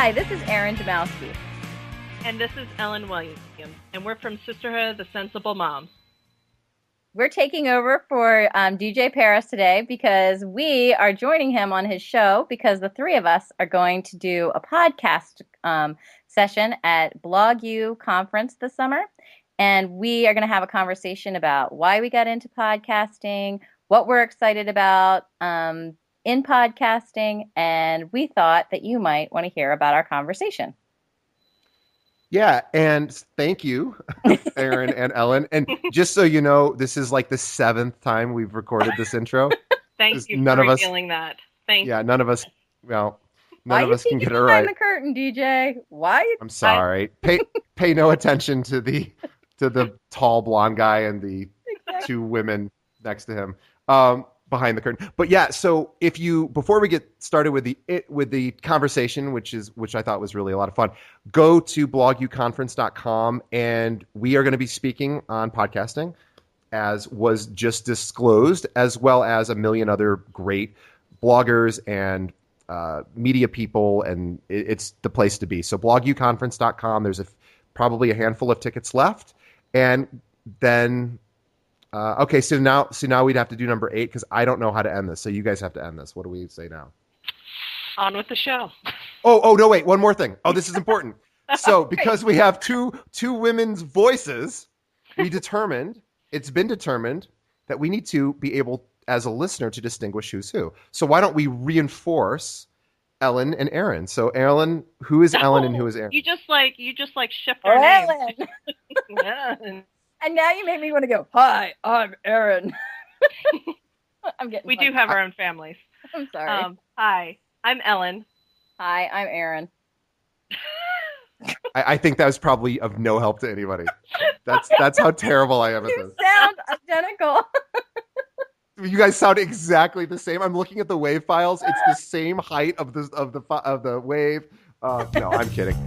Hi, this is Erin Dymowski. And this is Ellen Williams, and we're from Sisterhood, the Sensible Moms. We're taking over for DJ Paris today because we are joining him on his show because the three of us are going to do a podcast session at BlogU conference this summer. And we are going to have a conversation about why we got into podcasting, what we're excited about in podcasting, and we thought that you might want to hear about our conversation. Yeah, and thank you, Erin and Ellen. And just so you know, this is like the 7th time we've recorded this intro. Thank you for revealing that. Thank you. Yeah, none of us can get it right. Behind the curtain, DJ. Why? I'm sorry. Pay no attention to the tall blonde guy and the two women next to him behind the curtain. But yeah, so before we get started with the conversation, which I thought was really a lot of fun, go to bloguconference.com, and we are going to be speaking on podcasting, as was just disclosed, as well as a million other great bloggers and media people, and it's the place to be. So bloguconference.com. There's probably a handful of tickets left, and then okay. So now we'd have to do number 8 because I don't know how to end this. So you guys have to end this. What do we say now? On with the show. Oh no! Wait, one more thing. Oh, this is important. So because we have two women's voices, it's been determined that we need to be able, as a listener, to distinguish who's who. So why don't we reinforce Ellen and Erin? So Ellen, who is Ellen and who is Erin? You just shift our names. Yeah. And now you make me want to go, hi, I'm Erin. We do have our own families. I'm sorry. Hi, I'm Ellen. Hi, I'm Erin. I think that was probably of no help to anybody. That's how terrible I am at this. You sound identical. You guys sound exactly the same. I'm looking at the wave files. It's the same height of the wave. No, I'm kidding.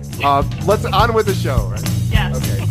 Let's on with the show, right? Yes. Okay.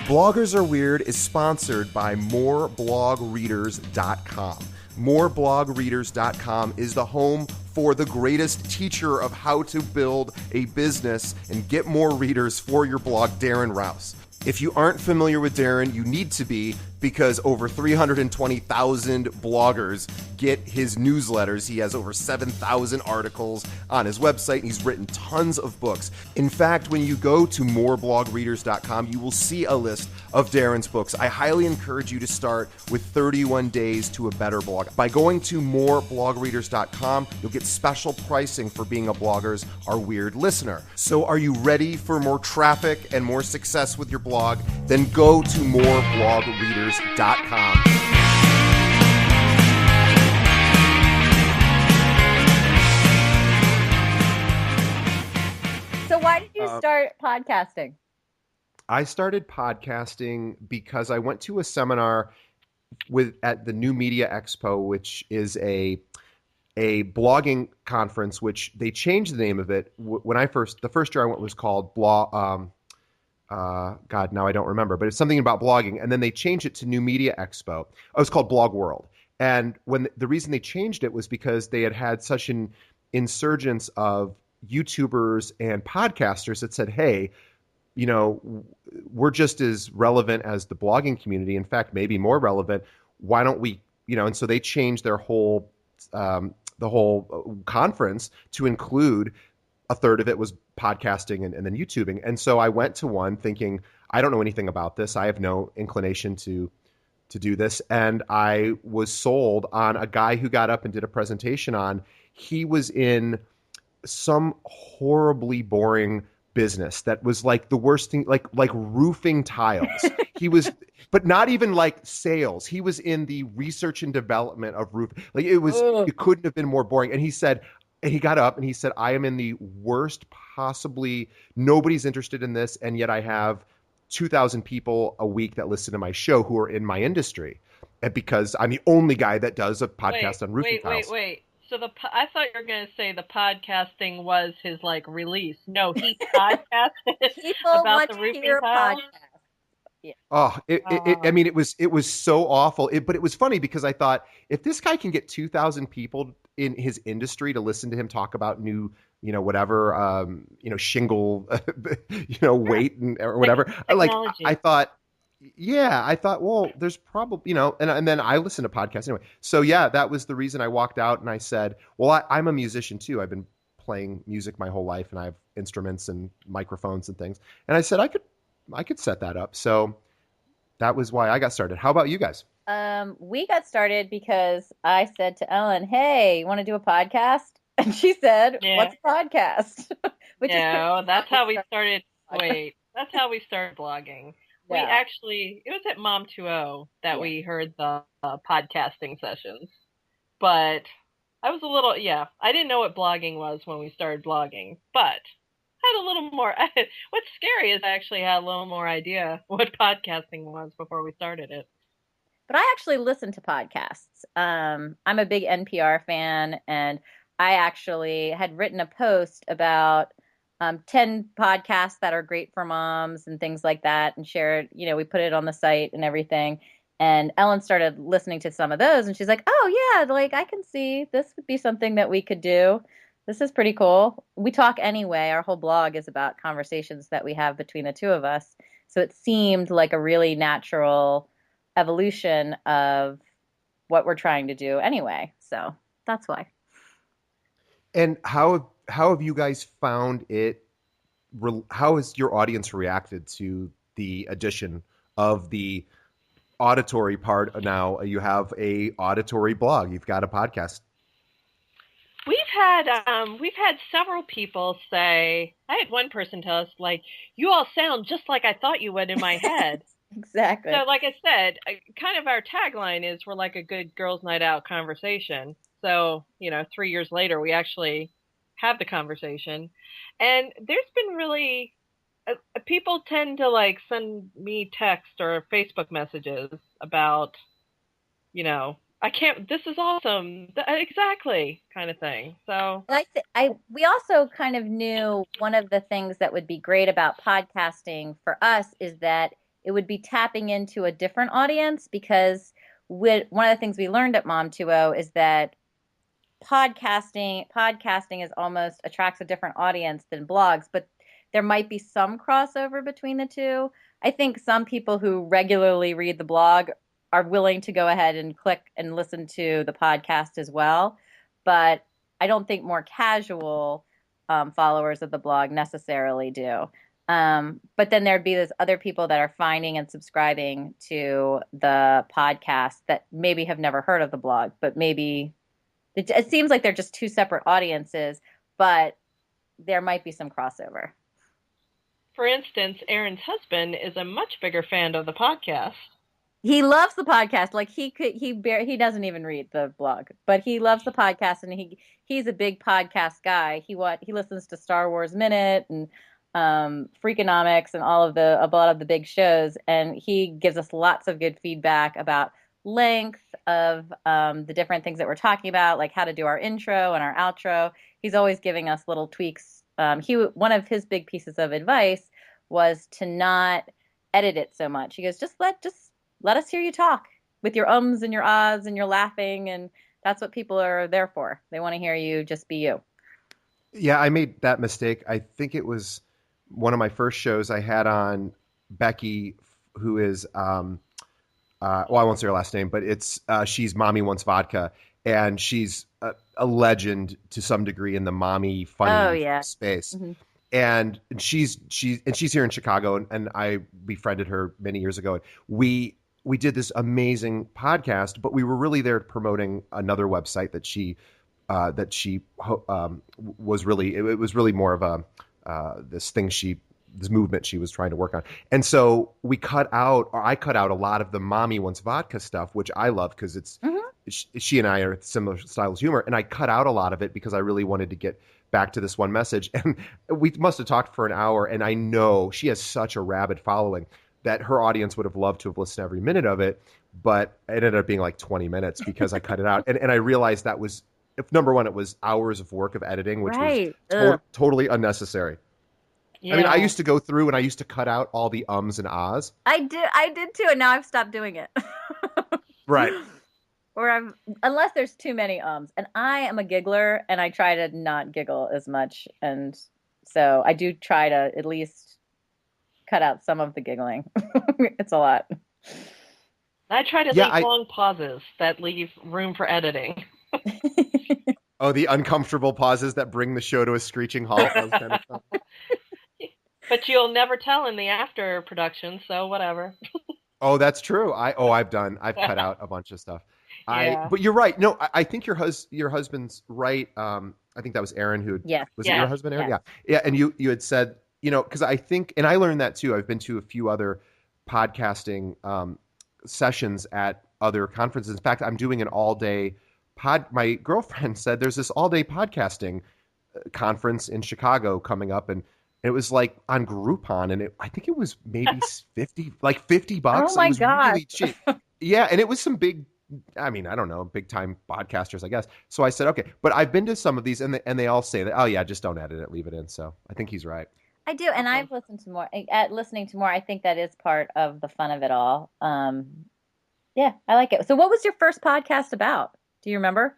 Bloggers Are Weird is sponsored by moreblogreaders.com. Moreblogreaders.com is the home for the greatest teacher of how to build a business and get more readers for your blog, Darren Rouse. If you aren't familiar with Darren, you need to be, because over 320,000 bloggers get his newsletters. He has over 7,000 articles on his website, and he's written tons of books. In fact, when you go to moreblogreaders.com, you will see a list of Darren's books. I highly encourage you to start with 31 Days to a Better Blog. By going to moreblogreaders.com, you'll get special pricing for being a Bloggers Are Weird listener. So are you ready for more traffic and more success with your blog? Then go to moreblogreaders.com. So why did you start podcasting? I started podcasting because I went to a seminar at the New Media Expo, which is a blogging conference, which they changed the name of it. The first year I went was called God, now I don't remember, but it's something about blogging. And then they changed it to New Media Expo. It was called Blog World. And the reason they changed it was because they had such an insurgence of YouTubers and podcasters that said, hey, we're just as relevant as the blogging community. In fact, maybe more relevant. Why don't we, and so they changed their whole, the whole conference to include a third of it was podcasting and then YouTubing. And so I went to one thinking, I don't know anything about this. I have no inclination to do this. And I was sold on a guy who got up and did a presentation on, he was in some horribly boring business that was like the worst thing, like roofing tiles. He was, but not even like sales. He was in the research and development of roof. Like it couldn't have been more boring. And he got up and he said, I am in the worst possibly, nobody's interested in this. And yet I have 2,000 people a week that listen to my show who are in my industry. And because I'm the only guy that does a podcast on roofing tiles. Wait. So I thought you were going to say the podcasting was his release. No, he podcasted about the roofing tiles. Yeah. Oh, I Uh, mean, it was so awful. But it was funny because I thought if this guy can get 2,000 people in his industry to listen to him talk about new, whatever, shingle, weight and or tech whatever, I technology. thought, yeah, I thought, well, there's probably, and then I listen to podcasts anyway. So yeah, that was the reason I walked out and I said, well, I'm a musician too. I've been playing music my whole life and I have instruments and microphones and things. And I said I could set that up. So that was why I got started. How about you guys? We got started because I said to Ellen, "Hey, you want to do a podcast?" And she said, Yeah. "What's a podcast?" Which is pretty No, how that's we how we started started. the podcast. Wait, that's how we started blogging. We Yeah, actually, it was at Mom 2.0 that yeah. we heard the podcasting sessions. But I was a little, yeah, I didn't know what blogging was when we started blogging, but had a little more. What's scary is I actually had a little more idea what podcasting was before we started it. But I actually listen to podcasts. I'm a big NPR fan, and I actually had written a post about 10 podcasts that are great for moms and things like that, and shared, we put it on the site and everything. And Ellen started listening to some of those, and she's like, "Oh, yeah, like I can see this would be something that we could do. This is pretty cool." We talk anyway. Our whole blog is about conversations that we have between the two of us. So it seemed like a really natural evolution of what we're trying to do anyway. So that's why. And how have you guys found it? How has your audience reacted to the addition of the auditory part? Now you have a auditory blog. You've got a podcast. We've had several people say. I had one person tell us like, "You all sound just like I thought you would in my head." Exactly. So, like I said, kind of our tagline is we're like a good girls' night out conversation. So, 3 years later, we actually have the conversation. And there's been really, people tend to like send me text or Facebook messages about, I can't, this is awesome. Exactly, kind of thing. So, We also kind of knew one of the things that would be great about podcasting for us is that it would be tapping into a different audience because one of the things we learned at Mom 2.0 is that podcasting is almost attracts a different audience than blogs, but there might be some crossover between the two. I think some people who regularly read the blog are willing to go ahead and click and listen to the podcast as well, but I don't think more casual followers of the blog necessarily do. But then there'd be those other people that are finding and subscribing to the podcast that maybe have never heard of the blog, but maybe it seems like they're just two separate audiences, but there might be some crossover. for instance, Erin's husband is a much bigger fan of the podcast. He loves the podcast. Like he doesn't even read the blog, but he loves the podcast, and he's a big podcast guy. He listens to Star Wars Minute and Freakonomics and a lot of the big shows, and he gives us lots of good feedback about length of the different things that we're talking about, like how to do our intro and our outro. He's always giving us little tweaks. One of his big pieces of advice was to not edit it so much. He goes, just let us hear you talk with your ums and your ahs and your laughing, and that's what people are there for. They want to hear you just be you. Yeah, I made that mistake. I think it was one of my first shows I had on Becky, who is well, I won't say her last name, but she's Mommy Wants Vodka, and she's a legend to some degree in the mommy Oh funny yeah. space. Hmm. And she's here in Chicago, and I befriended her many years ago. And we did this amazing podcast, but we were really there promoting another website that she was really it was really more of a this movement she was trying to work on. And so I cut out a lot of the Mommy Wants Vodka stuff, which I love because Hmm. she and I are similar styles of humor, and I cut out a lot of it because I really wanted to get back to this one message. And we must have talked for an hour, and I know she has such a rabid following that her audience would have loved to have listened to every minute of it, but it ended up being like 20 minutes because I cut it out. And I realized that was, if number one, it was hours of work of editing, which was Right. Ugh. totally unnecessary. I mean, I Yeah. used to go through and I used to cut out all the ums and ahs. I did too, and now I've stopped doing it. Right. Or I'm unless there's too many ums. And I am a giggler and I try to not giggle as much. And so I do try to at least cut out some of the giggling. It's a lot. I try to Yeah, leave long pauses that leave room for editing. oh, the uncomfortable pauses that bring the show to a screeching halt, those kind of stuff. But you'll never tell in the after production, so whatever. Oh, that's true. I've cut out a bunch of stuff. Yeah. But you're right. No, I think your husband's right. I think that was Erin Yes. was it Yeah. your husband, Erin? Yes. Yeah. Yeah. And you had said, because I think, and I learned that too. I've been to a few other podcasting sessions at other conferences. In fact, I'm doing an all day my girlfriend said there's this all day podcasting conference in Chicago coming up, and it was like on Groupon, and I think it was maybe $50. Oh my It was gosh. really cheap. Yeah, and it was some big, I mean, I don't know, big time podcasters, I guess. So I said, okay, but I've been to some of these, and they all say that, oh yeah, just don't edit it, leave it in. So I think he's right. I do, and I've listened to more. At listening to more, I think that is part of the fun of it all. Yeah, I like it. So, what was your first podcast about? Do you remember?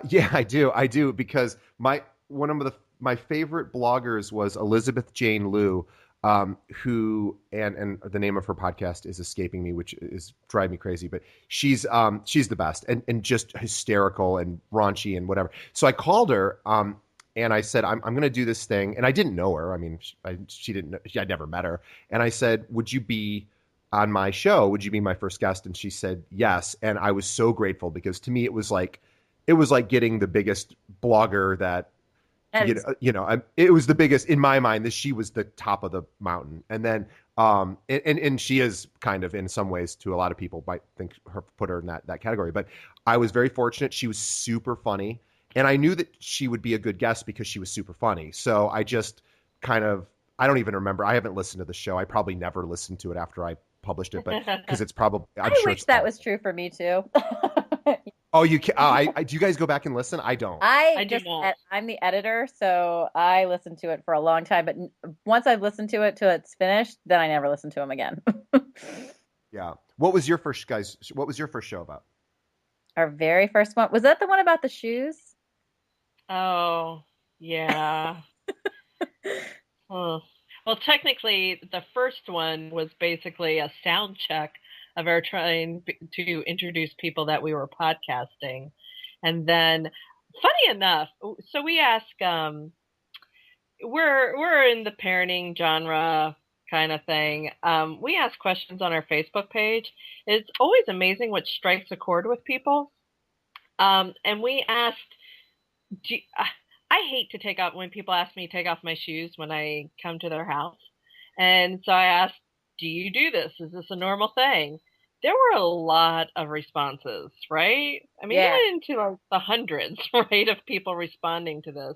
Yeah, I do because one of my favorite bloggers was Elizabeth Jane Liu, who and the name of her podcast is escaping me, which is driving me crazy. But she's the best and just hysterical and raunchy and whatever. So I called her and I said I'm going to do this thing, and I didn't know her. I mean, she didn't know, I'd never met her, and I said, would you be on my show? Would you be my first guest? And she said yes, and I was so grateful because to me it was like getting the biggest blogger that it was the biggest in my mind. That she was the top of the mountain, and then and she is kind of in some ways to a lot of people might think put her in that category. But I was very fortunate. She was super funny, and I knew that she would be a good guest because she was super funny. So I just kind of I don't even remember. I haven't listened to the show. I probably never listened to it after I published it, but because it's probably I wish that was true for me too. Oh, you can. Do you guys go back and listen? I don't. I do not. I'm the editor, so I listened to it for a long time. But once I've listened to it till it's finished, then I never listen to them again. Yeah. What was your first show about? Our very first one, was that the one about the shoes? Oh, yeah. Well, technically, the first one was basically a sound check of our trying to introduce people that we were podcasting. And then, funny enough, so we ask, we're in the parenting genre kind of thing. We ask questions on our Facebook page. It's always amazing what strikes a chord with people. And we asked, I hate to take off when people ask me to take off my shoes when I come to their house. And so I asked, do you do this? Is this a normal thing? There were a lot of responses, right? I mean, Yeah. it went into like the hundreds, right, of people responding to this.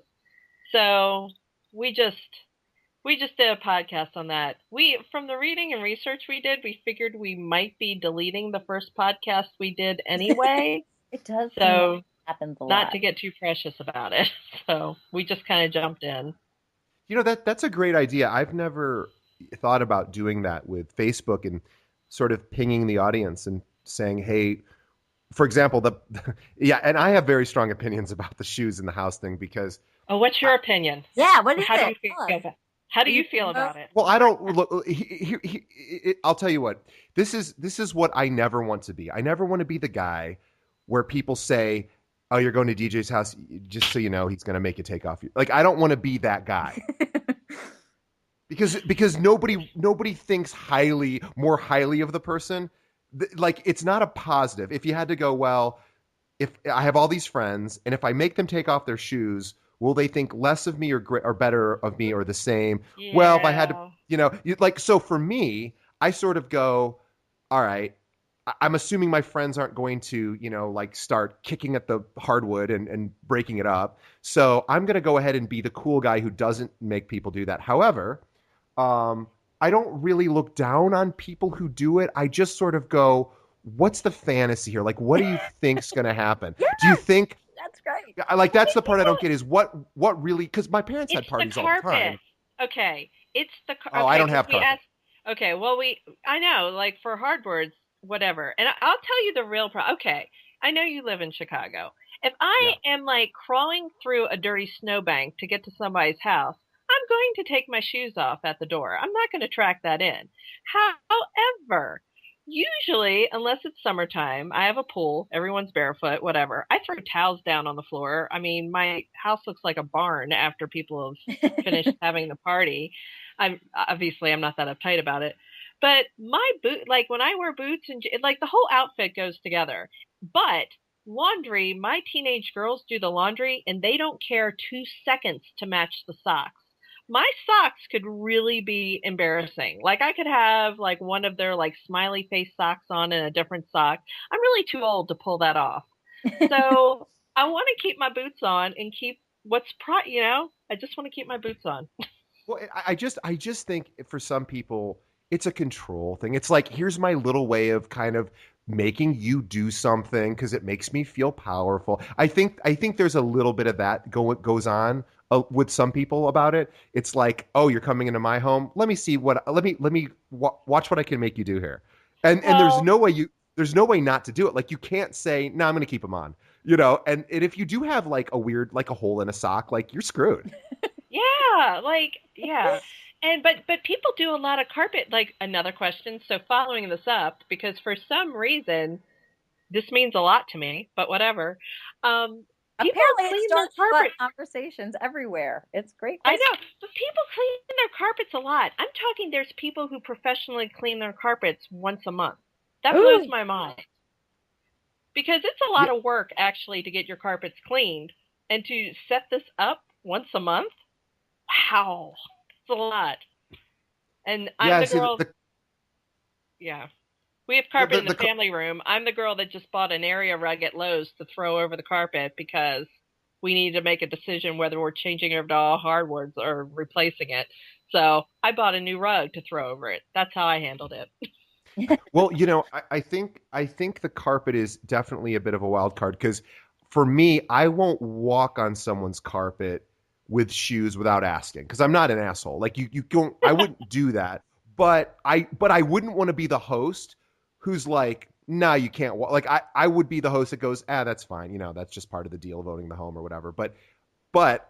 So we just did a podcast on that. From the reading and research we did, we figured we might be deleting the first podcast we did anyway. It does. So happens a lot. Not to get too precious about it. So we just kind of jumped in. That's a great idea. I've never thought about doing that with Facebook and sort of pinging the audience and saying, hey, for example, and I have very strong opinions about the shoes in the house thing because. Oh, what's your opinion? Yeah, what is How it? do you feel? How do you feel about it? Well, I don't look. I'll tell you what. This is what I never want to be. I never want to be the guy where people say, "Oh, you're going to DJ's house, just so you know, he's going to make you take off." Like, I don't want to be that guy. Because nobody thinks more highly of the person. Like, it's not a positive. If you had to go, well, if I have all these friends and if I make them take off their shoes, will they think less of me or better of me or the same? Yeah. Well, if I had to, so for me, I sort of go, all right, I'm assuming my friends aren't going to, start kicking at the hardwood and breaking it up. So I'm going to go ahead and be the cool guy who doesn't make people do that. However, I don't really look down on people who do it. I just sort of go, what's the fantasy here? Like, what do you think's going to happen? Yes, do you think that's great? That's the part I don't get is what really, because my parents had parties all the time. Okay, it's the Oh, I okay don't because have we carpet. asked. Okay, well I know like for hardboards, whatever, and I'll tell you the real problem. Okay, I know you live in Chicago. If I Yeah. am like crawling through a dirty snowbank to get to somebody's house, I'm going to take my shoes off at the door. I'm not going to track that in. However, usually, unless it's summertime, I have a pool, everyone's barefoot, whatever. I throw towels down on the floor. I mean, my house looks like a barn after people have finished having the party. I'm not that uptight about it. But my boot, like when I wear boots and like the whole outfit goes together. But laundry, my teenage girls do the laundry and they don't care 2 seconds to match the socks. My socks could really be embarrassing. Like I could have like one of their like smiley face socks on and a different sock. I'm really too old to pull that off. So I want to keep my boots on and keep I just want to keep my boots on. Well, I just think for some people it's a control thing. It's like here's my little way of kind of making you do something because it makes me feel powerful. I think there's a little bit of that goes on with some people about it. It's like, oh, you're coming into my home. Let me see what. Watch what I can make you do here. And Well, there's no way not to do it. Like you can't say no. I'm going to keep them on. And if you do have like a weird like a hole in a sock, like you're screwed. yeah, like yeah. And but people do a lot of carpet like another question. So following this up because for some reason this means a lot to me, but whatever. People Apparently, it clean their starts carpet. conversations everywhere. It's a great I question. know, but people clean their carpets a lot. I'm talking there's people who professionally clean their carpets once a month. That blows Ooh, my mind because it's a Yeah, lot of work actually to get your carpets cleaned and to set this up once a month. Wow, it's a lot. And I'm yeah. the See, girl. Yeah, we have the, carpet the, in the the, family room. I'm the girl that just bought an area rug at Lowe's to throw over the carpet because we need to make a decision whether we're changing it over to all hardwoods or replacing it. So I bought a new rug to throw over it. That's how I handled it. Well, I think the carpet is definitely a bit of a wild card because for me, I won't walk on someone's carpet with shoes without asking because I'm not an asshole. Like you don't I wouldn't do that. But I wouldn't want to be the host who's like, nah, you can't walk. Like I would be the host that goes, that's fine. That's just part of the deal of owning the home or whatever. But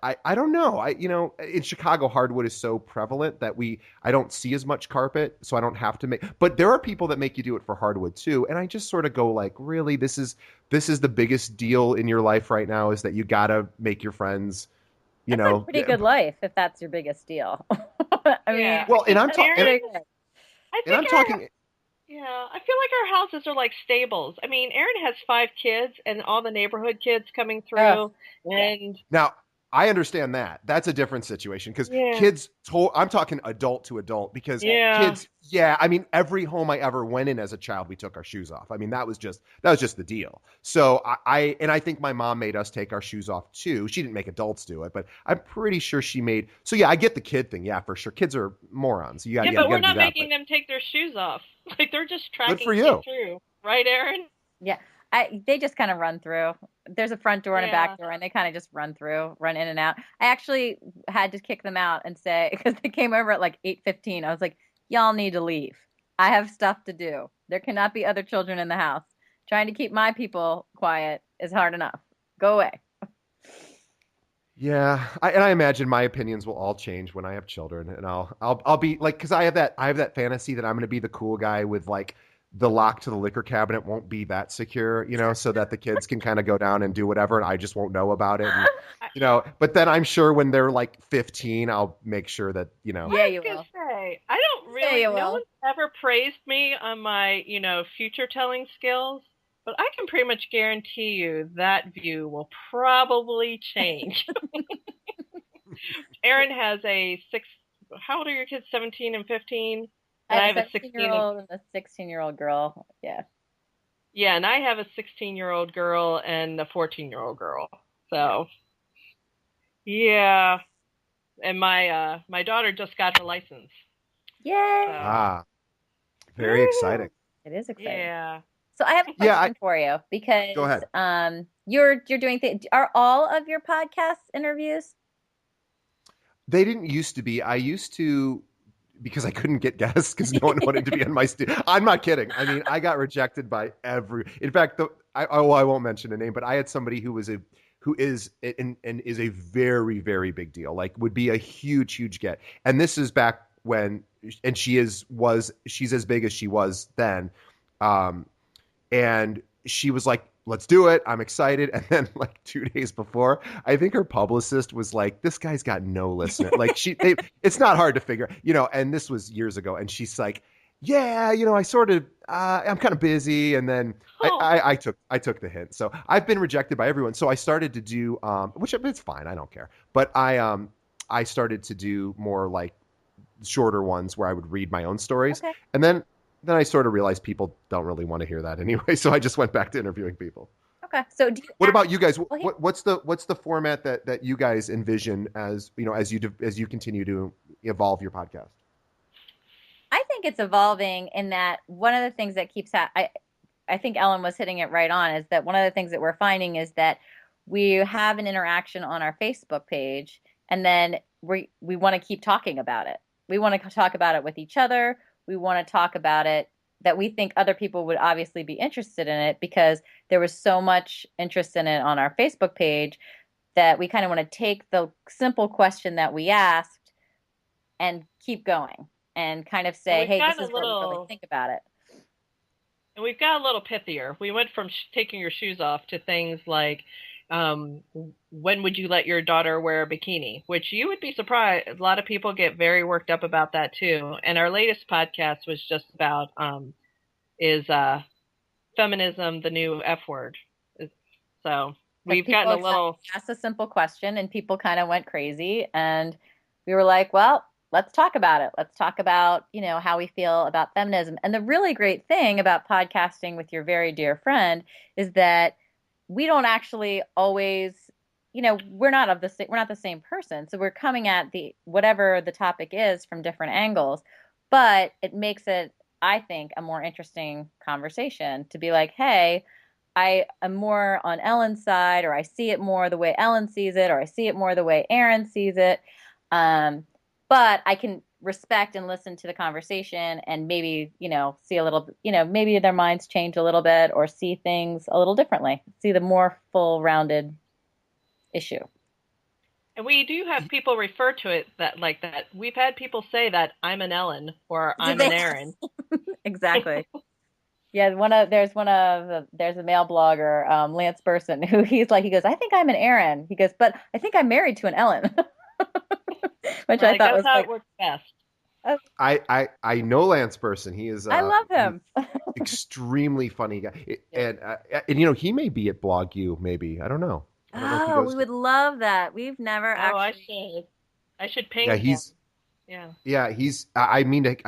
I don't know. In Chicago, hardwood is so prevalent that I don't see as much carpet, so I don't have to make. But there are people that make you do it for hardwood too, and I just sort of go like, really, this is the biggest deal in your life right now is that you gotta make your friends, you that's a know. pretty good life if that's your biggest deal. I mean, Yeah, Well, and because I'm that's talking, Aaron, pretty good. I and think I'm talking. yeah, I feel like our houses are like stables. I mean, Aaron has 5 kids and all the neighborhood kids coming Oh, through, yeah. and Now, I understand that. That's a different situation because yeah, kids, I'm talking adult to adult because Right. yeah. kids, yeah, I mean, every home I ever went in as a child, we took our shoes off. I mean, that was just the deal. So and I think my mom made us take our shoes off too. She didn't make adults do it, but I'm pretty sure she made. So yeah, I get the kid thing. Yeah, for sure. Kids are morons. Yeah, Yeah, but you got we're to do not that. making But them take their shoes off. Like they're just good for tracking to get you. through. Right, Aaron? Yeah. They just kind of run through. There's a front door and a Yeah. back door, and they kind of just run in and out. I actually had to kick them out and say, because they came over at like 8:15. I was like, y'all need to leave. I have stuff to do. There cannot be other children in the house. Trying to keep my people quiet is hard enough. Go away. Yeah, and I imagine my opinions will all change when I have children, and I'll be like, because I have that fantasy that I'm going to be the cool guy with like the lock to the liquor cabinet won't be that secure, so that the kids can kind of go down and do whatever, and I just won't know about it, and I, But then I'm sure when they're like 15, I'll make sure that Yeah, I was you gonna will. say, I don't Yeah, really. you No will. one's ever praised me on my, future telling skills, but I can pretty much guarantee you that view will probably change. Aaron has a six. How old are your kids? 17 and 15, I and have I a have a 17-year 16 and old and a 16-year-old girl. Yeah. yeah, and I have a 16-year-old girl and a 14-year-old girl. So yeah, and my daughter just got her license. So Yay. ah, very exciting. woo, It is exciting. yeah. So I have a Yeah, question for you go because ahead. you're doing things. Are all of your podcast interviews? They didn't used to be. I used to, because I couldn't get guests because no one wanted to be on my studio. I'm not kidding. I mean, I got rejected by in fact, I won't mention a name, but I had somebody who is and is a very, very big deal, like would be a huge, huge get. And this is back when, and she's as big as she was then. And she was like, let's do it. I'm excited. And then like 2 days before, I think her publicist was like, this guy's got no listener. Like it's not hard to figure, and this was years ago. And she's like, yeah, I sort of, I'm kind of busy. And then I took the hint. So I've been rejected by everyone. So I started to do, which it's fine. I don't care. But I started to do more like shorter ones where I would read my own stories. Okay. And then I sort of realized people don't really want to hear that anyway. So I just went back to interviewing people. Okay. So what about you guys? What's the format that you guys envision as you continue to evolve your podcast? I think it's evolving in that one of the things that keeps I think Ellen was hitting it right on, is that one of the things that we're finding is that we have an interaction on our Facebook page, and then we want to keep talking about it. We want to talk about it with each other. We want to talk about it that we think other people would obviously be interested in it, because there was so much interest in it on our Facebook page that we kind of want to take the simple question that we asked and keep going and kind of say, hey, this is what we really think about it. And we've got a little pithier. We went from taking your shoes off to things like, when would you let your daughter wear a bikini? Which you would be surprised. A lot of people get very worked up about that too. And our latest podcast was just about, is feminism the new F word? So we've gotten a little... Asked a simple question and people kind of went crazy. And we were like, well, let's talk about it. Let's talk about, how we feel about feminism. And the really great thing about podcasting with your very dear friend is that we don't actually always, we're not the same person. So we're coming at whatever the topic is from different angles, but it makes it, I think, a more interesting conversation to be like, hey, I am more on Ellen's side, or I see it more the way Ellen sees it, or I see it more the way Erin sees it. But I can respect and listen to the conversation and maybe, see a little, maybe their minds change a little bit or see things a little differently, see the more full-rounded issue. And we do have people refer to it like that. We've had people say that I'm an Ellen or I'm an Erin. Exactly. Yeah, there's a male blogger, Lance Burson, who he goes, I think I'm an Erin. He goes, but I think I'm married to an Ellen. Which I thought was how it works best. I know Lance Burson. He is. I love him. Extremely funny guy, and he may be at BlogU. Maybe I don't know. We would love that. We've never actually. I should ping him. Yeah, he's. I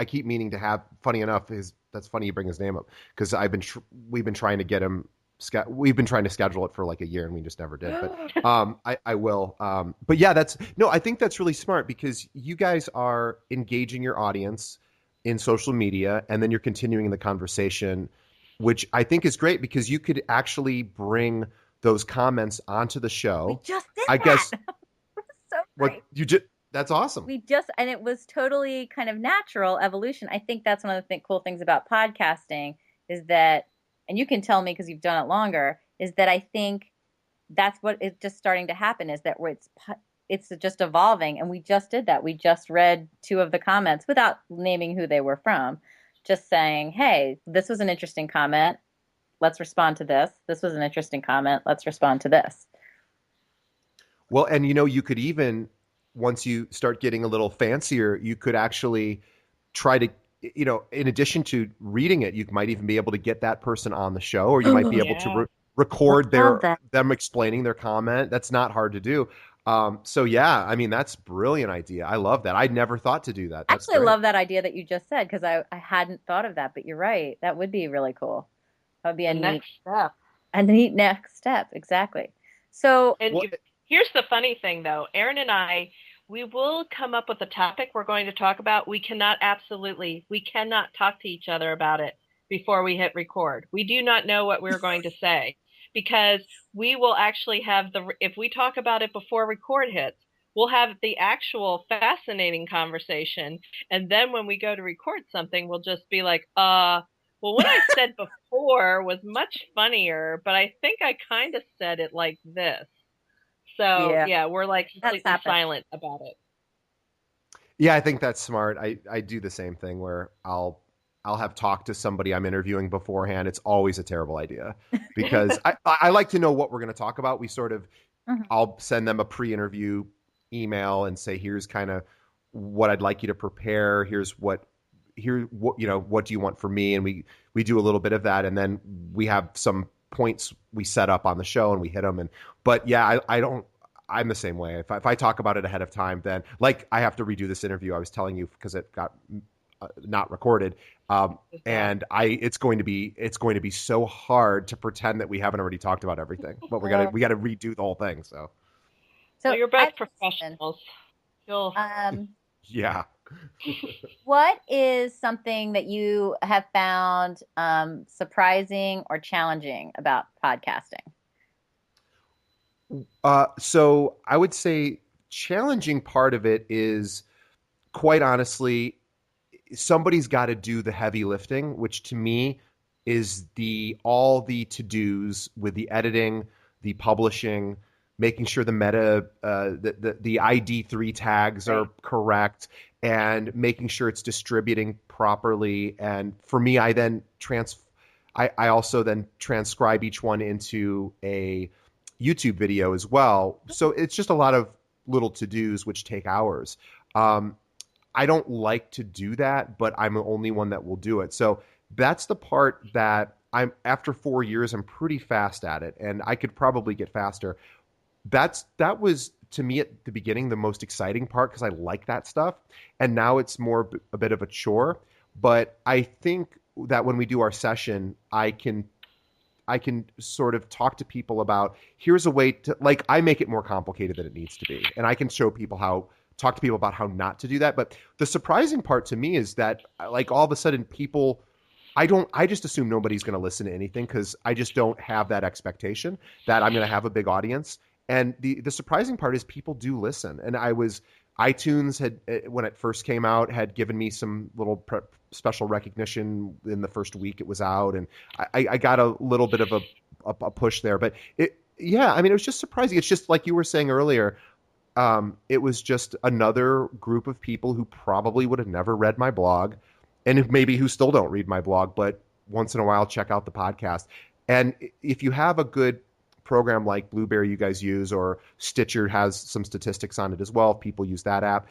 keep meaning to have. Funny enough, that's funny you bring his name up, because we've been trying to get him. We've been trying to schedule it for like a year and we just never did. But I will. But yeah, I think that's really smart, because you guys are engaging your audience in social media and then you're continuing the conversation, which I think is great, because you could actually bring those comments onto the show. We just did I that. guess. So great. That's awesome. And it was totally kind of natural evolution. I think that's one of the cool things about podcasting is that, and you can tell me because you've done it longer, is that I think that's what is just starting to happen, is that it's just evolving. And we just did that. We just read 2 of the comments without naming who they were from, just saying, hey, this was an interesting comment. Let's respond to this. This was an interesting comment. Let's respond to this. Well, and you could even, once you start getting a little fancier, you could actually try to, in addition to reading it, you might even be able to get that person on the show, or you might be able to record them explaining their comment. That's not hard to do. So yeah, I mean, that's a brilliant idea. I love that. I never thought to do that. That's actually, I love that idea that you just said, because I hadn't thought of that, but you're right. That would be really cool. That would be a neat step. A neat next step. Exactly. So here's the funny thing though, Erin and I, we will come up with a topic we're going to talk about. We cannot talk to each other about it before we hit record. We do not know what we're going to say, because we will actually have if we talk about it before record hits, we'll have the actual fascinating conversation. And then when we go to record something, we'll just be like, well, what I said before was much funnier, but I think I kind of said it like this. So Yeah, yeah, we're like that's completely happened. silent about it. Yeah, I think that's smart. I do the same thing where I'll have talked to somebody I'm interviewing beforehand. It's always a terrible idea because I like to know what we're going to talk about. We sort of Mhm. I'll send them a pre-interview email and say, here's kind of what I'd like you to prepare. Here what what do you want from me? And we do a little bit of that, and then we have some points we set up on the show and we hit them. And but yeah, I don't. I'm the same way. If I talk about it ahead of time, then like I have to redo this interview. I was telling you because it got not recorded. And it's going to be so hard to pretend that we haven't already talked about everything, but Uh, we gotta redo the whole thing. So so Well, you're I both have a question. professionals. You'll yeah. What is something that you have found surprising or challenging about podcasting? So I would say challenging part of it is quite honestly somebody's got to do the heavy lifting, which to me is the all the to-dos with the editing, the publishing, making sure the meta the ID3 tags are Right. correct and making sure it's distributing properly. And for me, I also then transcribe each one into a YouTube video as well. So it's just a lot of little to-dos which take hours. Um, I don't like to do that, but I'm the only one that will do it. So that's the part that I'm after 4 years, I'm pretty fast at it, and I could probably get faster. That was to me at the beginning the most exciting part because I like that stuff, and now it's more a bit of a chore. But I think that when we do our session, I can sort of talk to people about here's a way to like I make it more complicated than it needs to be. And I can show people how talk to people about how not to do that. But the surprising part to me is that like all of a sudden people I just assume nobody's going to listen to anything because I just don't have that expectation that I'm going to have a big audience. And the surprising part is people do listen. And iTunes had when it first came out had given me some little special recognition in the first week it was out, and I got a little bit of a push there. But yeah, I mean, it was just surprising. It's just like you were saying earlier. It was just another group of people who probably would have never read my blog and maybe who still don't read my blog, but once in a while check out the podcast. And if you have a good program like Blueberry you guys use, or Stitcher has some statistics on it as well, if people use that app,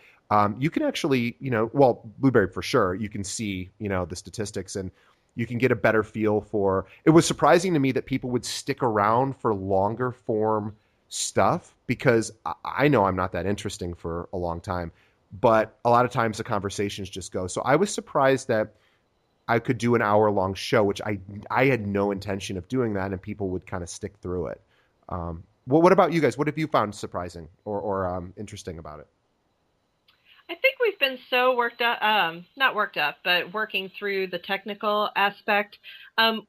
you can actually, well, Blueberry for sure, you can see, the statistics and you can get a better feel for. It was surprising to me that people would stick around for longer form stuff because I know I'm not that interesting for a long time, but a lot of times the conversations just go. So I was surprised that I could do an hour long show, which I had no intention of doing that, and people would kind of stick through it. What about you guys? What have you found surprising or interesting about it? I think we've been so worked up, not worked up, but working through the technical aspect.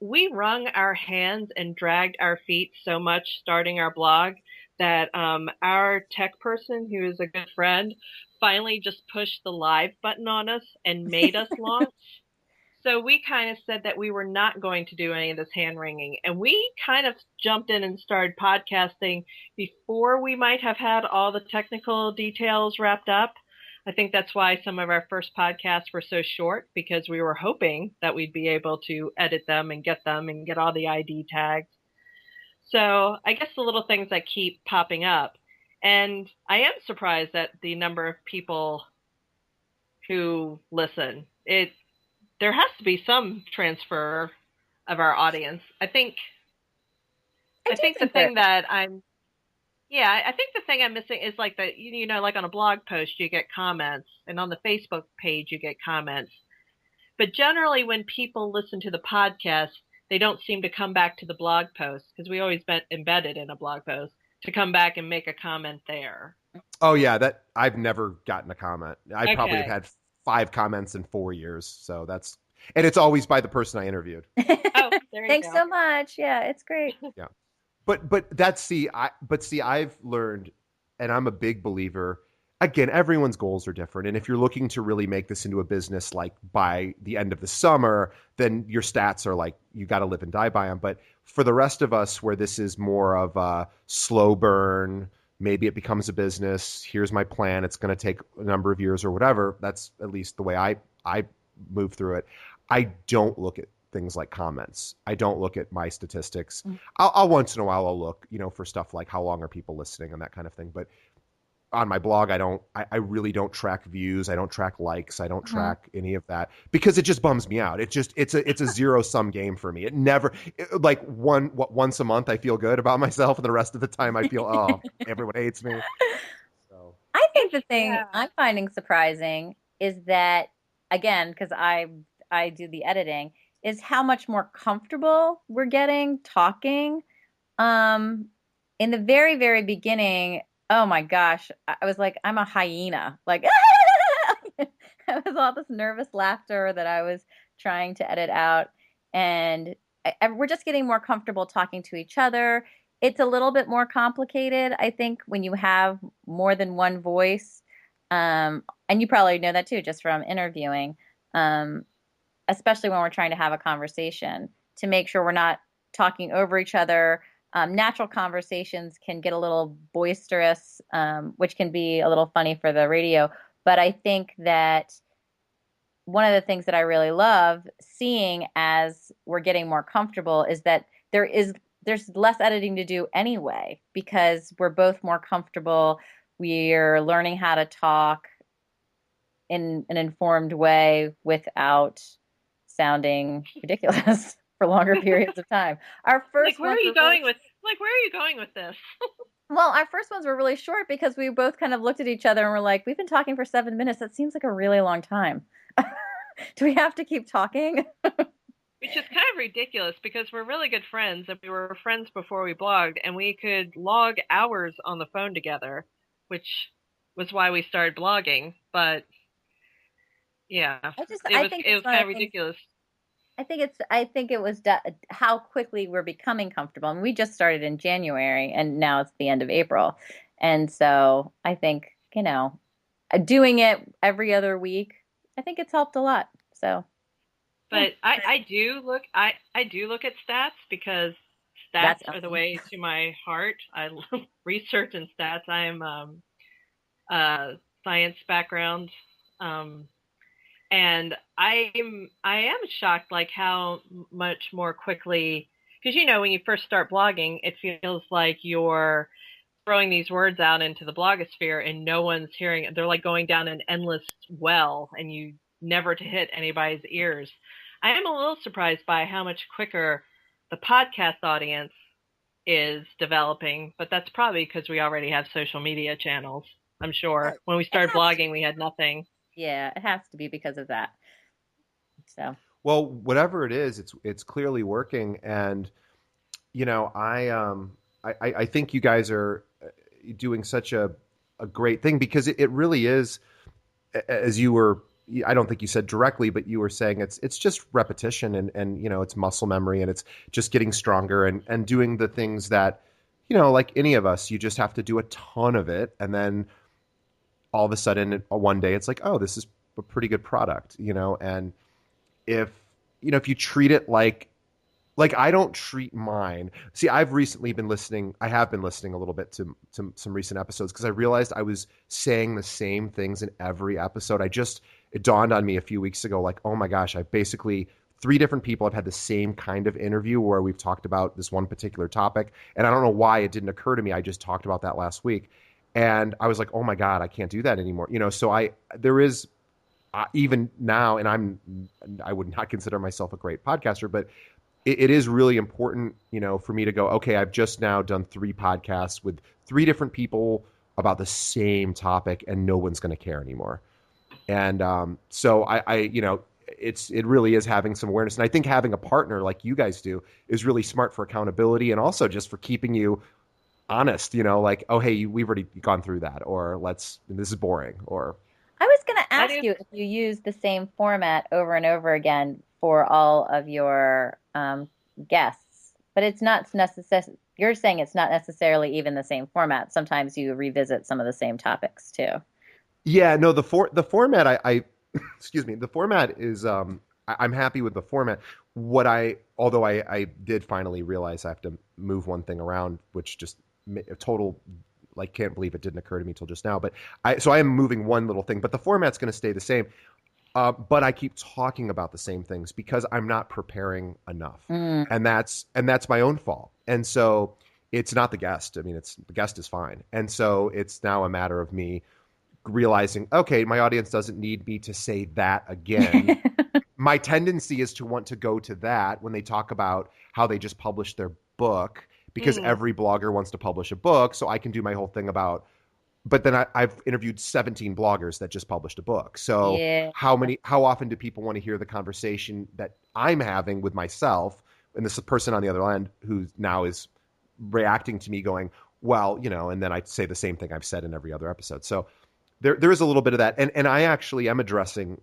We wrung our hands and dragged our feet so much starting our blog that our tech person, who is a good friend, finally just pushed the live button on us and made us launch. So we kind of said that we were not going to do any of this hand wringing. And we kind of jumped in and started podcasting before we might have had all the technical details wrapped up. I think that's why some of our first podcasts were so short, because we were hoping that we'd be able to edit them and get all the ID tags. So I guess the little things that keep popping up. And I am surprised at the number of people who listen. There has to be some transfer of our audience. I think I I do think the think there thing that I'm yeah, I think the thing I'm missing is like like on a blog post you get comments, and on the Facebook page you get comments. But generally when people listen to the podcast, they don't seem to come back to the blog post, because we always been embedded in a blog post to come back and make a comment there. Oh yeah, that I've never gotten a comment. I probably have Okay. had 5 comments in 4 years. So and it's always by the person I interviewed. Oh, there you Thanks go. so much. Yeah, it's great. Yeah. But I've learned and I'm a big believer. Again, everyone's goals are different. And if you're looking to really make this into a business, like by the end of the summer, then your stats are like, you got to live and die by them. But for the rest of us, where this is more of a slow burn, maybe it becomes a business. Here's my plan. It's going to take a number of years or whatever. That's at least the way I move through it. I don't look at things like comments. I don't look at my statistics. I'll once in a while I'll look, for stuff like how long are people listening and that kind of thing. But on my blog, I really don't track views. I don't track likes. I don't track any of that because it just bums me out. It's a zero sum game for me. It never, like once a month I feel good about myself, and the rest of the time I feel, oh, everyone hates me. So I think the thing I'm finding surprising is that, again, because I do the editing, is how much more comfortable we're getting talking. In the very, very beginning, oh my gosh, I was like, I'm a hyena. Like, it was all this nervous laughter that I was trying to edit out. And we're just getting more comfortable talking to each other. It's a little bit more complicated, I think, when you have more than one voice. And you probably know that too, just from interviewing, especially when we're trying to have a conversation to make sure we're not talking over each other. Natural conversations can get a little boisterous, which can be a little funny for the radio. But I think that one of the things that I really love seeing as we're getting more comfortable is that there's less editing to do anyway, because we're both more comfortable. We're learning how to talk in an informed way without sounding ridiculous for longer periods of time. Our first where are you going with this? Well, our first ones were really short because we both kind of looked at each other and were like, we've been talking for 7 minutes. That seems like a really long time. Do we have to keep talking? Which is kind of ridiculous because we're really good friends and we were friends before we blogged, and we could log hours on the phone together, which was why we started blogging. But yeah, it was kind of ridiculous. I think it was how quickly we're becoming comfortable. I mean, we just started in January and now it's the end of April. And so I think, doing it every other week, I think it's helped a lot. So, but I do look at stats because stats are the way to my heart. I love research and stats. I am science background. And I am shocked, like how much more quickly, because when you first start blogging, it feels like you're throwing these words out into the blogosphere and no one's hearing it. They're like going down an endless well and you never to hit anybody's ears. I am a little surprised by how much quicker the podcast audience is developing, but that's probably because we already have social media channels. I'm sure when we started blogging, we had nothing. Yeah, it has to be because of that. So, well, whatever it is, it's clearly working, and I think you guys are doing such a great thing because it really is, as you were. I don't think you said directly, but you were saying it's just repetition and it's muscle memory, and it's just getting stronger and doing the things that like any of us, you just have to do a ton of it, and then all of a sudden one day it's like, oh, this is a pretty good product, and if you treat it like I don't treat mine. See, I have been listening a little bit to some recent episodes because I realized I was saying the same things in every episode. It dawned on me a few weeks ago, like, oh my gosh, I basically 3 different people have had the same kind of interview where we've talked about this one particular topic, and I don't know why it didn't occur to me. I just talked about that last week. And I was like, oh my God, I can't do that anymore. So there is even now, and I would not consider myself a great podcaster, but it is really important, for me to go, okay, I've just now done 3 podcasts with 3 different people about the same topic and no one's going to care anymore. And so it really is having some awareness. And I think having a partner like you guys do is really smart for accountability and also just for keeping you honest, like, oh, hey, we've already gone through that, or this is boring, or. I was going to ask you if you use the same format over and over again for all of your guests, but it's not you're saying it's not necessarily even the same format. Sometimes you revisit some of the same topics too. Yeah, no, the format I excuse me, the format is I'm happy with the format. Although I did finally realize I have to move one thing around, which just a total, like, can't believe it didn't occur to me till just now. But I am moving one little thing, but the format's going to stay the same. But I keep talking about the same things because I'm not preparing enough, Mm. and that's my own fault. And so it's not the guest. I mean, it's the guest is fine, and so it's now a matter of me realizing, okay, my audience doesn't need me to say that again. My tendency is to want to go to that when they talk about how they just published their book, because Mm. every blogger wants to publish a book, so I can do my whole thing about. But then I've interviewed 17 bloggers that just published a book. So Yeah. how often do people want to hear the conversation that I'm having with myself, and this person on the other end who now is reacting to me going, well, and then I say the same thing I've said in every other episode. So there is a little bit of that, and I actually am addressing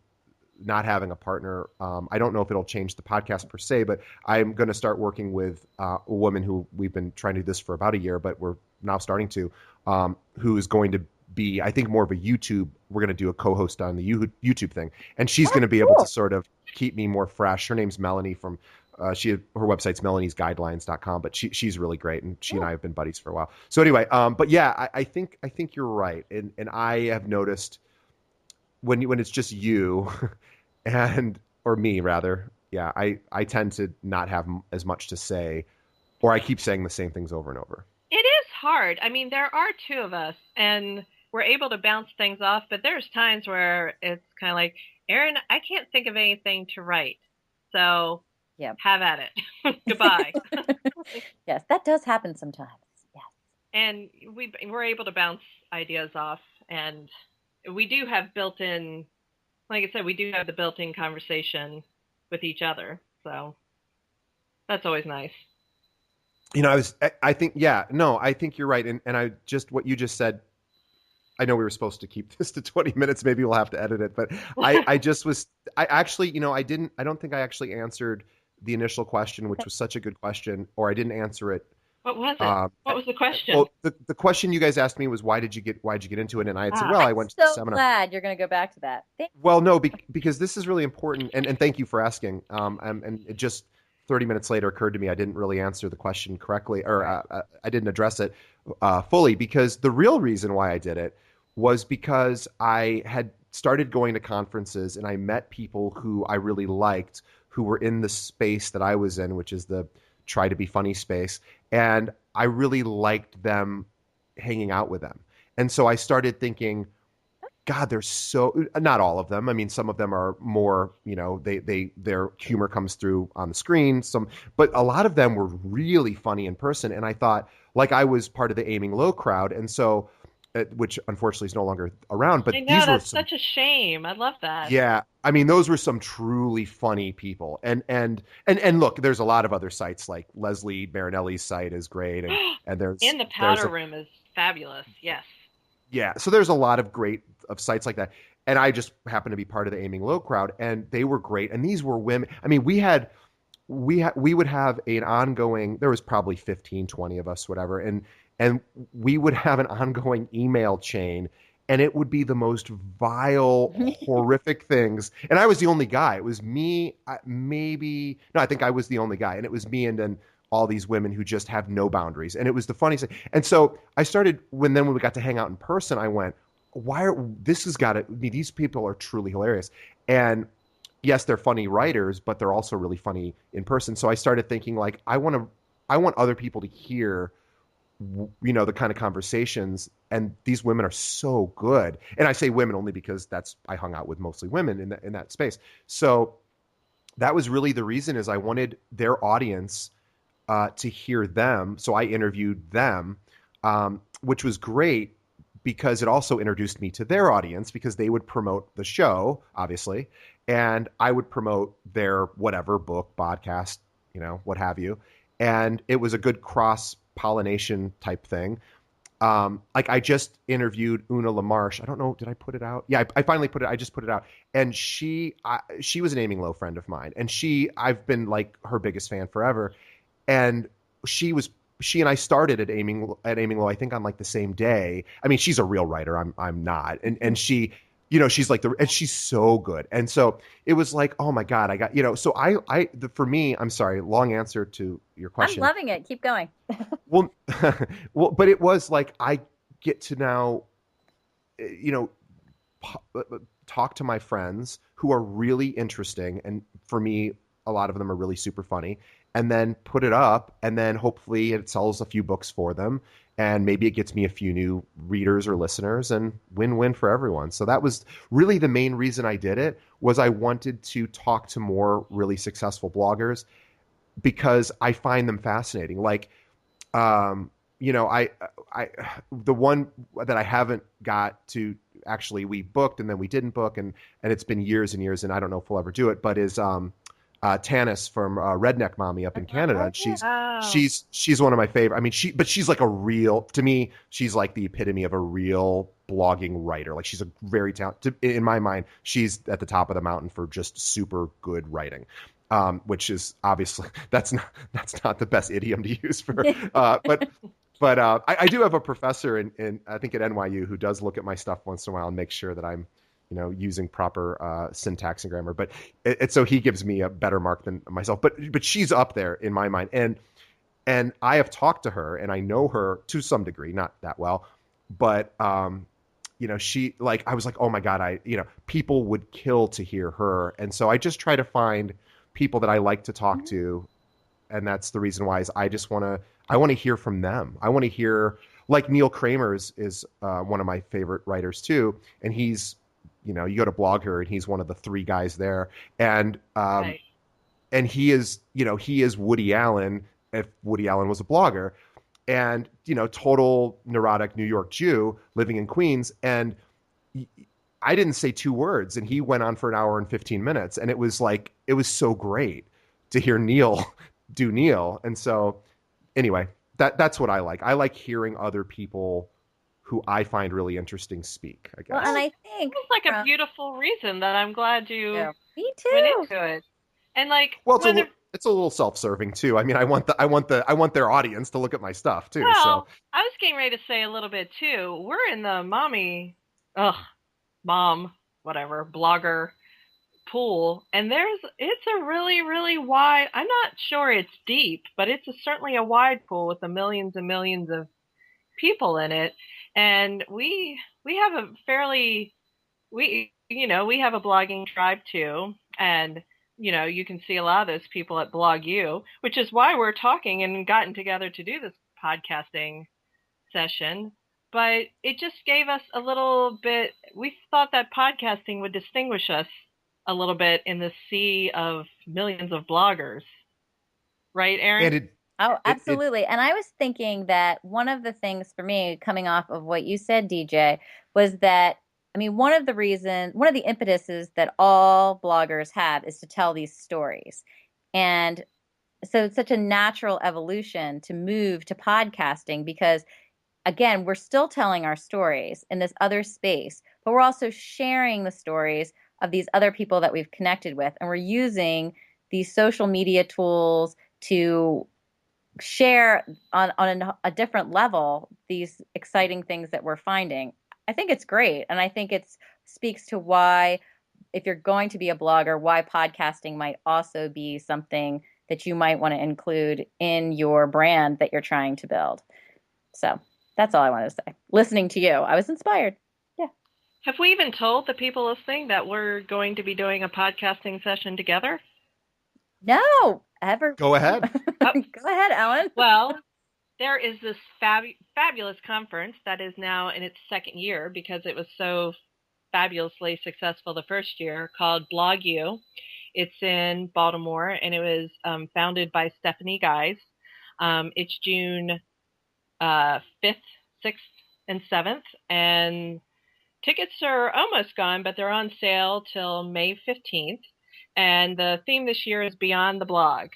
not having a partner. I don't know if it'll change the podcast per se, but I'm going to start working with a woman who we've been trying to do this for about a year, but we're now starting to, who is going to be, I think, more of a YouTube. We're going to do a co-host on the YouTube thing, and she's going to be able to Cool. sort of keep me more fresh. Her name's Melanie from. Her website's melaniesguidelines.com, but she's really great, and she and I have been buddies for a while. So anyway, but yeah, I think you're right, and I have noticed when it's just you and or me rather, yeah, I tend to not have as much to say, or I keep saying the same things over and over. It is hard. I mean, there are two of us, and we're able to bounce things off, but there's times where it's kind of like, Erin, I can't think of anything to write. So Yep. have at it. Goodbye. Yes, that does happen sometimes. Yes. And we're able to bounce ideas off, and we do have built-in, like I said, we do have the built-in conversation with each other. So that's always nice. I think, yeah, no, I think you're right. And I just, what you just said, I know we were supposed to keep this to 20 minutes. Maybe we'll have to edit it, but I actually, I don't think I actually answered the initial question, which was such a good question, or I didn't answer it. What was it? What was the question? Well, the question you guys asked me was why'd you get into it? And I had said, well, I went to the I'm so seminar. glad you're going to go back to that. Well, no, because this is really important, and thank you for asking. And it just 30 minutes later occurred to me I didn't really answer the question correctly, or I didn't address it fully, because the real reason why I did it was because I had started going to conferences and I met people who I really liked, who were in the space that I was in, which is the try to be funny space, and I really liked them, hanging out with them. And so I started thinking, God, they're so, not all of them. I mean, some of them are more, their humor comes through on the screen, but a lot of them were really funny in person. And I thought, like, I was part of the Aiming Low crowd. And so, which unfortunately is no longer around, but I know, these were that's such a shame. I love that. yeah. I mean, those were some truly funny people. And look, there's a lot of other sites, like Leslie Marinelli's site is great. And there's, In the powder room is fabulous. Yes. yeah. So there's a lot of great of sites like that. And I just happened to be part of the Aiming Low crowd, and they were great. And these were women. I mean, we would have an ongoing, there was probably 15, 20 of us, whatever. And we would have an ongoing email chain, and it would be the most vile, horrific things. And I was the only guy. It was me, I think I was the only guy. And it was me and then all these women who just have no boundaries. And it was the funniest thing. And so I started, when we got to hang out in person, I went, these people are truly hilarious. And yes, they're funny writers, but they're also really funny in person. So I started thinking, like, I want other people to hear, the kind of conversations, and these women are so good. And I say women only because I hung out with mostly women in that space. So that was really the reason, is I wanted their audience to hear them. So I interviewed them, which was great, because it also introduced me to their audience, because they would promote the show, obviously, and I would promote their whatever book, podcast, what have you. And it was a good cross-pollination type thing. Like, I just interviewed Una LaMarche. I don't know, did I put it out? Yeah, I finally put it. I just put it out. And she was an Aiming Low friend of mine, and I've been like her biggest fan forever. And she was she and I started at Aiming Low, I think on like the same day. I mean, she's a real writer. I'm not. And she, she's like and she's so good. And so it was like, oh my God, I got, so for me, I'm sorry, long answer to your I'm question. loving it. Keep going. Well, well, but it was like, I get to now, you know, talk to my friends who are really interesting, and for me a lot of them are really super funny, and then put it up, and then hopefully it sells a few books for them, and maybe it gets me a few new readers or listeners, and win-win for everyone. So that was really the main reason I did it, was I wanted to talk to more really successful bloggers because I find them fascinating. Like, um, I, the one that I haven't got to, actually we booked and then we didn't book, and it's been years and years, and I don't know if we'll ever do it, but is Tanis from Redneck Mommy up in Canada. Oh, And yeah. she's one of my favorite. I mean, she's like a real, to me, she's like the epitome of a real blogging writer. Like, she's a very talented, in my mind, she's at the top of the mountain for just super good writing. Which is obviously that's not the best idiom to use for, but I do have a professor in I think at NYU who does look at my stuff once in a while and make sure that I'm, using proper syntax and grammar. But so he gives me a better mark than myself. But she's up there in my mind, and I have talked to her and I know her to some degree, not that well, but she, like, I was like, oh my God, people would kill to hear her, and so I just try to find people that I like to talk to, and that's the reason why, is I want to hear from them. I want to hear, like, Neil Kramer is one of my favorite writers too, and he's, you go to BlogU and he's one of the three guys there, and Right. and he is Woody Allen if Woody Allen was a blogger, and total neurotic New York Jew living in Queens, and I didn't say two words, and he went on for an hour and 15 minutes, and it was so great to hear Neil do Neil. And so anyway, that's what I like. I like hearing other people who I find really interesting speak, I Well, guess. and I think It's like a beautiful reason that I'm glad you yeah, me went too. into it. And like, Well, whether, it's a little self-serving too. I mean, I want their audience to look at my stuff too. So well, I was getting ready to say a little bit too. We're in the ugh, mom, whatever, blogger pool, and it's a really, really wide, I'm not sure it's deep, but certainly a wide pool with the millions and millions of people in it. And we have a fairly, we have a blogging tribe too. And, you can see a lot of those people at BlogU, which is why we're talking and gotten together to do this podcasting session. But it just gave us a little bit, we thought that podcasting would distinguish us a little bit in the sea of millions of bloggers. Right, Erin? and it Oh, it absolutely. And I was thinking that one of the things for me coming off of what you said, DJ, was that, I mean, one of the impetuses that all bloggers have is to tell these stories. And so it's such a natural evolution to move to podcasting because, again, we're still telling our stories in this other space, but we're also sharing the stories of these other people that we've connected with. And we're using these social media tools to share on a different level these exciting things that we're finding. I think it's great. And I think it speaks to why, if you're going to be a blogger, why podcasting might also be something that you might want to include in your brand that you're trying to build. So that's all I wanted to say. Listening to you, I was inspired. Yeah. Have we even told the people listening that we're going to be doing a podcasting session together? No, ever. go ahead. Oh, Go ahead, Ellen. well, there is this fabulous conference that is now in its second year because it was so fabulously successful the first year, called BlogU. It's in Baltimore, and it was founded by Stephanie Guys. It's June 5th, 6th, and 7th, and tickets are almost gone, but they're on sale till May 15th. And the theme this year is Beyond the Blog.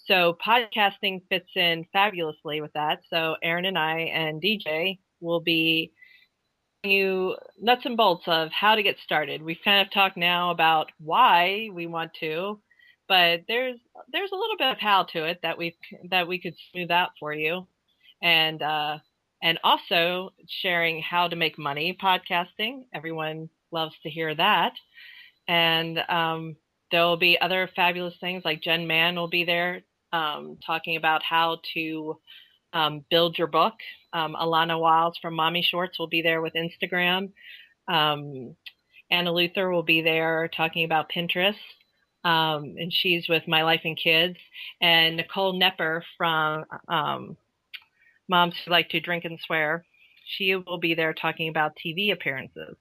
So podcasting fits in fabulously with that. So Erin and I and DJ will be giving you nuts and bolts of how to get started. We've kind of talked now about why we want to, but there's a little bit of how to it that we could smooth out for you. and also sharing how to make money podcasting. Everyone loves to hear that. And there will be other fabulous things, like Jen Mann will be there talking about how to build your book. Alana Wiles from Mommy Shorts will be there with Instagram. Anna Luther will be there talking about Pinterest. And she's with My Life and Kids. And Nicole Nepper from Moms Who Like to Drink and Swear, she will be there talking about TV appearances.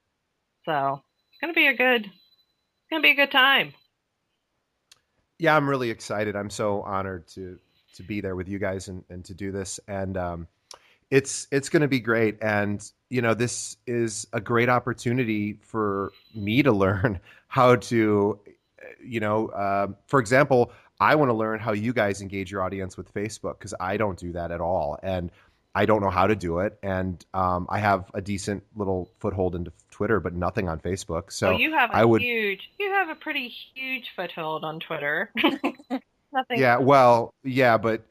So it's going to be a good time. Yeah, I'm really excited. I'm so honored to be there with you guys and to do this. And it's going to be great. And this is a great opportunity for me to learn how to, for example, I want to learn how you guys engage your audience with Facebook, because I don't do that at all. And I don't know how to do it. And I have a decent little foothold into Twitter, but nothing on Facebook. So you have a pretty huge foothold on Twitter. Nothing. Yeah, well, yeah, but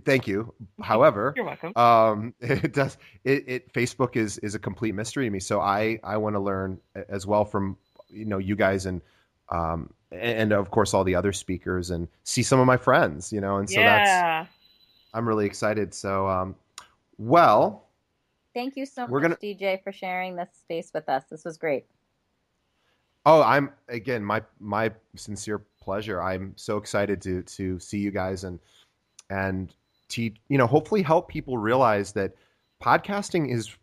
thank you. However, you're welcome. It does. Facebook is a complete mystery to me. So I want to learn as well from you guys and of course all the other speakers, and see some of my friends. And so I'm really excited. So well, thank you so much, DJ, for sharing this space with us. This was great. Oh, I'm again my sincere pleasure. I'm so excited to see you guys and to hopefully help people realize that podcasting is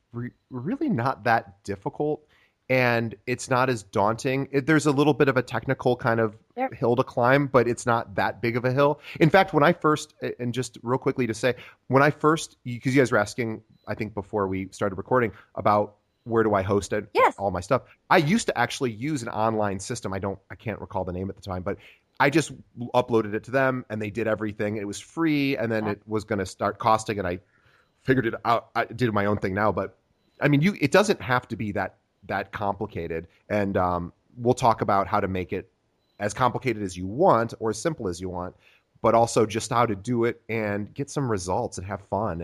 really not that difficult, and it's not as daunting. There's a little bit of a technical kind of hill to climb, but it's not that big of a hill. In fact, when I first, and just real quickly to say, when I first, because you guys were asking, I think before we started recording, about where do I host it? Yes. All my stuff. I used to actually use an online system. I can't recall the name at the time, but I just uploaded it to them and they did everything. It was free, and then it was going to start costing, and I figured it out. I did my own thing now, but I mean, it doesn't have to be that complicated. And we'll talk about how to make it as complicated as you want or as simple as you want, but also just how to do it and get some results and have fun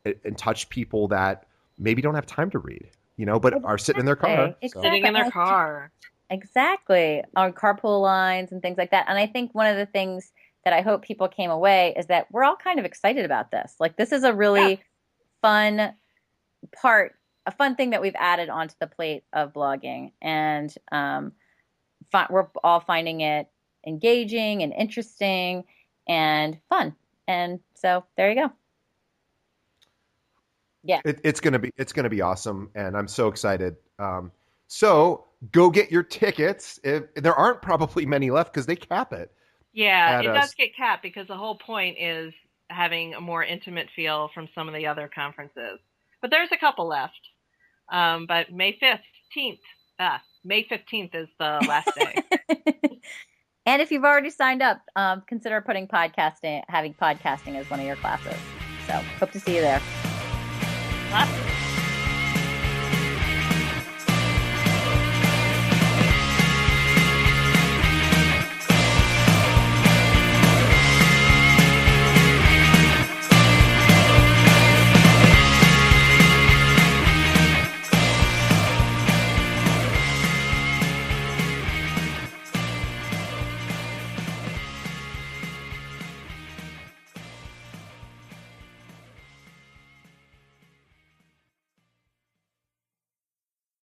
and touch people that maybe don't have time to read. But are sitting in their car. Exactly. Sitting in their car. Exactly. On carpool lines and things like that. And I think one of the things that I hope people came away is that we're all kind of excited about this. Like, this is a really fun part, a fun thing that we've added onto the plate of blogging. And we're all finding it engaging and interesting and fun. And so there you go. Yeah, it's gonna be awesome, and I'm so excited. So go get your tickets. There aren't probably many left because they cap it. Yeah, it does get capped because the whole point is having a more intimate feel from some of the other conferences. But there's a couple left. But May 15th is the last day. And if you've already signed up, consider having podcasting as one of your classes. So hope to see you there. Awesome.